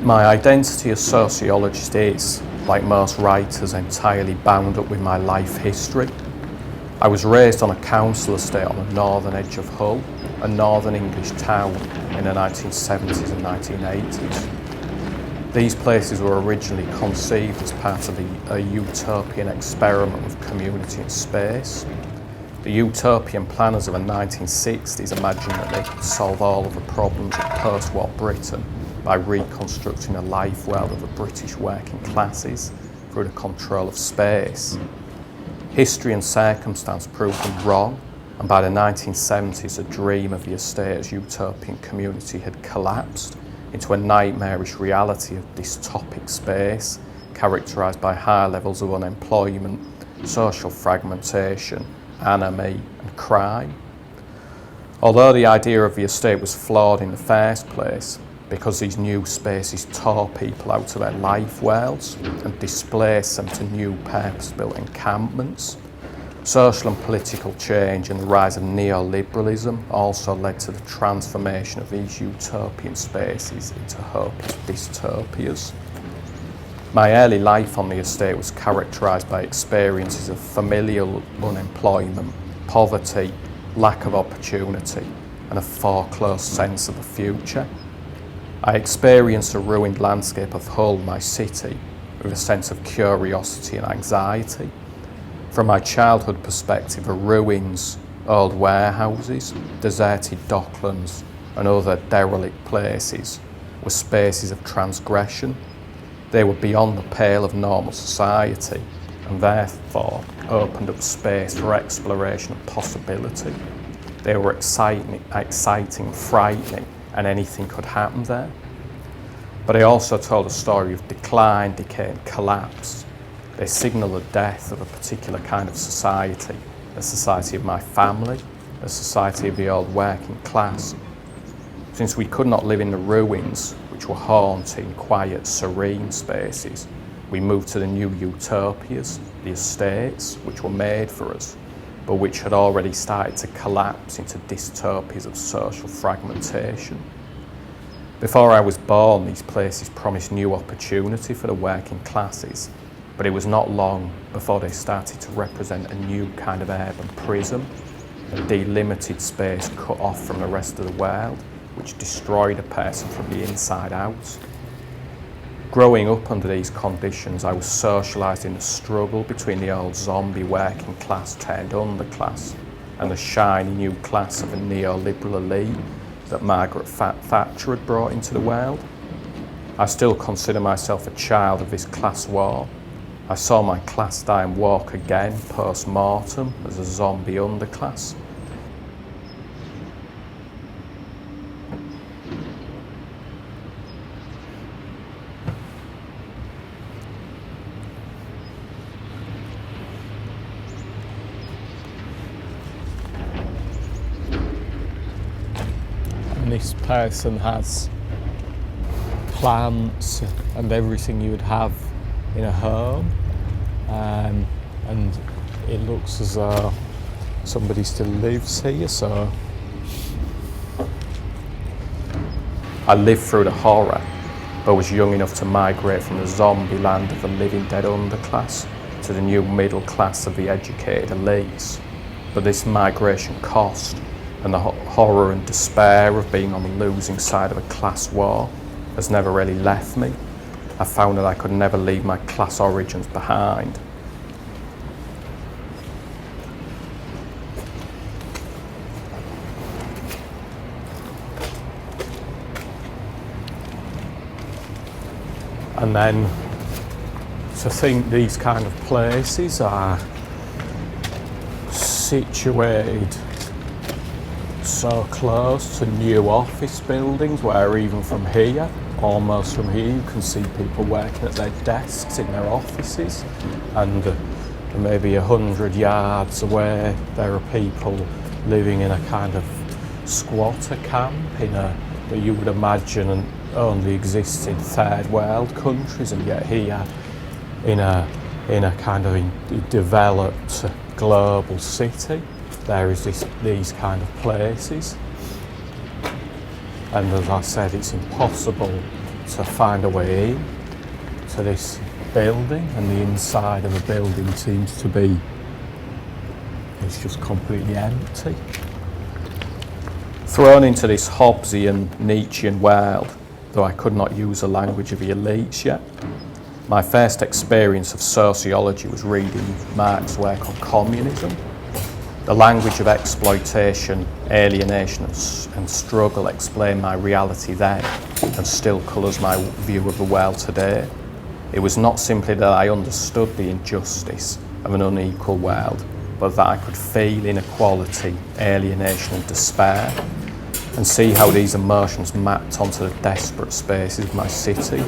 My identity as sociologist is, like most writers, entirely bound up with my life history. I was raised on a council estate on the northern edge of Hull, a northern English town in the 1970s and 1980s. These places were originally conceived as part of a utopian experiment with community and space. The utopian planners of the 1960s imagined that they could solve all of the problems of post-war Britain by reconstructing the life world of the British working classes through the control of space. History and circumstance proved them wrong, and by the 1970s, the dream of the estate as utopian community had collapsed into a nightmarish reality of dystopic space, characterised by high levels of unemployment, social fragmentation, anarchy and crime. Although the idea of the estate was flawed in the first place, because these new spaces tore people out of their life worlds and displaced them to new purpose-built encampments, social and political change and the rise of neoliberalism also led to the transformation of these utopian spaces into hopeless dystopias. My early life on the estate was characterised by experiences of familial unemployment, poverty, lack of opportunity, and a foreclosed sense of the future. I experienced the ruined landscape of Hull, my city, with a sense of curiosity and anxiety. From my childhood perspective, the ruins, old warehouses, deserted docklands and other derelict places were spaces of transgression. They were beyond the pale of normal society and therefore opened up space for exploration and possibility. They were exciting, frightening, and anything could happen there. But I also told a story of decline, decay and collapse. They signal the death of a particular kind of society, a society of my family, a society of the old working class. Since we could not live in the ruins, which were haunting, quiet, serene spaces, we moved to the new utopias, the estates, which were made for us, but which had already started to collapse into dystopias of social fragmentation. Before I was born, these places promised new opportunity for the working classes, but it was not long before they started to represent a new kind of urban prison, a delimited space cut off from the rest of the world, which destroyed a person from the inside out. Growing up under these conditions, I was socialised in the struggle between the old zombie working class turned underclass and the shiny new class of a neoliberal elite that Margaret Thatcher had brought into the world. I still consider myself a child of this class war. I saw my class die and walk again post-mortem as a zombie underclass. This person has plants and everything you would have in a home, and it looks as though somebody still lives here. So I lived through the horror, but was young enough to migrate from the zombie land of the living dead underclass to the new middle class of the educated elites. But this migration cost, and the horror and despair of being on the losing side of a class war has never really left me. I found that I could never leave my class origins behind. And then to think these kind of places are situated so close to new office buildings, where even from here, almost from here, you can see people working at their desks in their offices, and maybe 100 yards away there are people living in a kind of squatter camp that you would imagine only exists in third world countries, and yet here in a kind of developed global city there is these kind of places. And as I said, it's impossible to find a way in to this building, and the inside of the building seems to be, it's just completely empty. Thrown into this Hobbesian, Nietzschean world, though I could not use the language of the elites yet, my first experience of sociology was reading Marx's work on communism. The language of exploitation, alienation and struggle explained my reality then and still colours my view of the world today. It was not simply that I understood the injustice of an unequal world, but that I could feel inequality, alienation and despair, and see how these emotions mapped onto the desperate spaces of my city.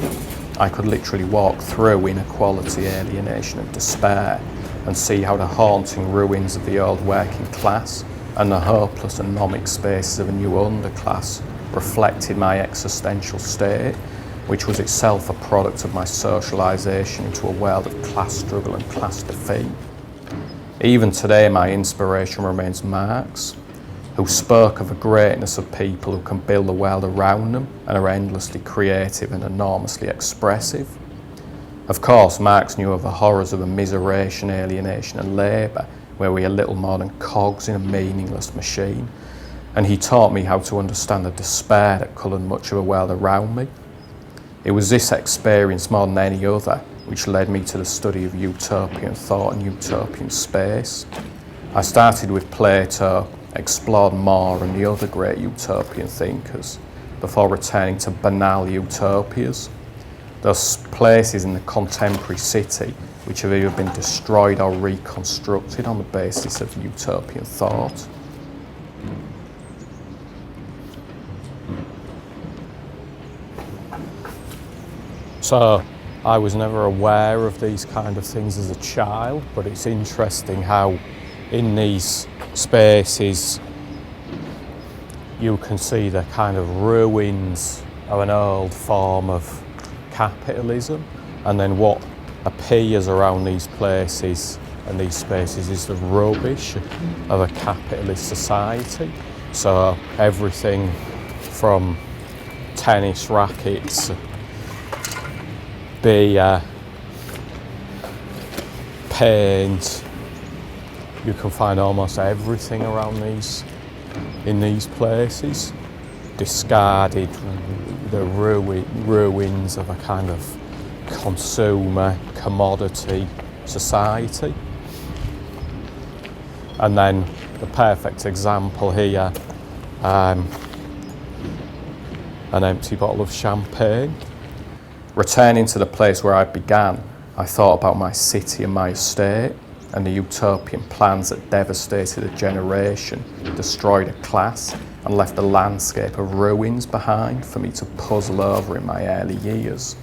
I could literally walk through inequality, alienation and despair and see how the haunting ruins of the old working class and the hopeless anomic spaces of a new underclass reflected my existential state, which was itself a product of my socialisation into a world of class struggle and class defeat. Even today, my inspiration remains Marx, who spoke of the greatness of people who can build the world around them and are endlessly creative and enormously expressive. Of course, Marx knew of the horrors of immiseration, alienation and labour, where we are little more than cogs in a meaningless machine, and he taught me how to understand the despair that coloured much of the world around me. It was this experience more than any other which led me to the study of utopian thought and utopian space. I started with Plato, explored More and the other great utopian thinkers, before returning to banal utopias, those places in the contemporary city which have either been destroyed or reconstructed on the basis of utopian thought. So I was never aware of these kind of things as a child, but it's interesting how in these spaces you can see the kind of ruins of an old form of capitalism, and then what appears around these places and these spaces is the rubbish of a capitalist society. So everything from tennis rackets, beer, paint, you can find almost everything around in these places, discarded, the ruins of a kind of consumer commodity society. And then the perfect example here, an empty bottle of champagne. Returning to the place where I began, I thought about my city and my estate and the utopian plans that devastated a generation, destroyed a class and left a landscape of ruins behind for me to puzzle over in my early years.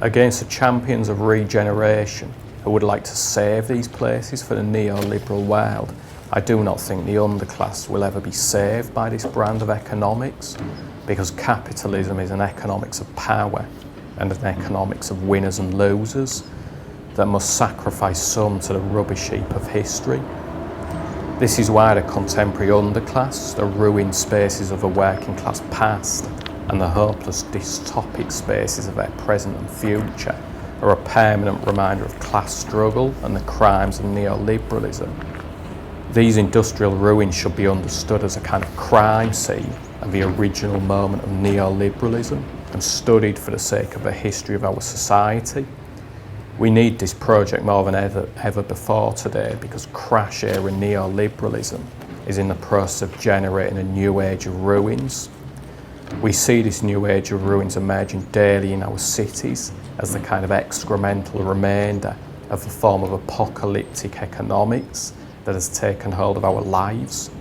Against the champions of regeneration who would like to save these places for the neoliberal world, I do not think the underclass will ever be saved by this brand of economics, because capitalism is an economics of power and an economics of winners and losers that must sacrifice some to the rubbish heap of history. This is why the contemporary underclass, the ruined spaces of a working class past, and the hopeless dystopic spaces of their present and future are a permanent reminder of class struggle and the crimes of neoliberalism. These industrial ruins should be understood as a kind of crime scene of the original moment of neoliberalism and studied for the sake of the history of our society. We need this project more than ever before today, because crash era neoliberalism is in the process of generating a new age of ruins. We see this new age of ruins emerging daily in our cities as the kind of excremental remainder of the form of apocalyptic economics that has taken hold of our lives.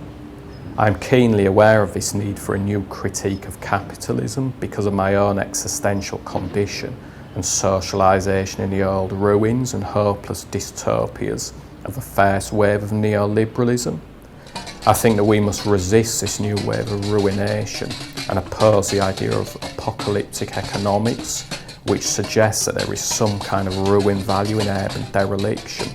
I am keenly aware of this need for a new critique of capitalism because of my own existential condition and socialisation in the old ruins and hopeless dystopias of the first wave of neoliberalism. I think that we must resist this new wave of ruination and oppose the idea of apocalyptic economics, which suggests that there is some kind of ruin value in urban dereliction,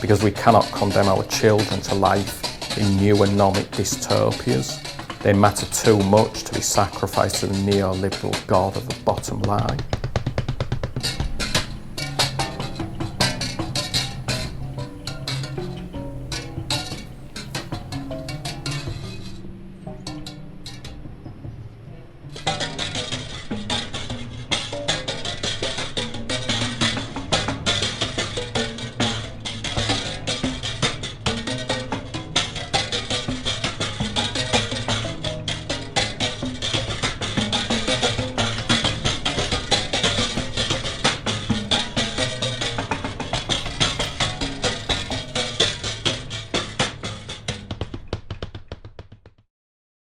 because we cannot condemn our children to life in new economic dystopias. They matter too much to be sacrificed to the neoliberal god of the bottom line.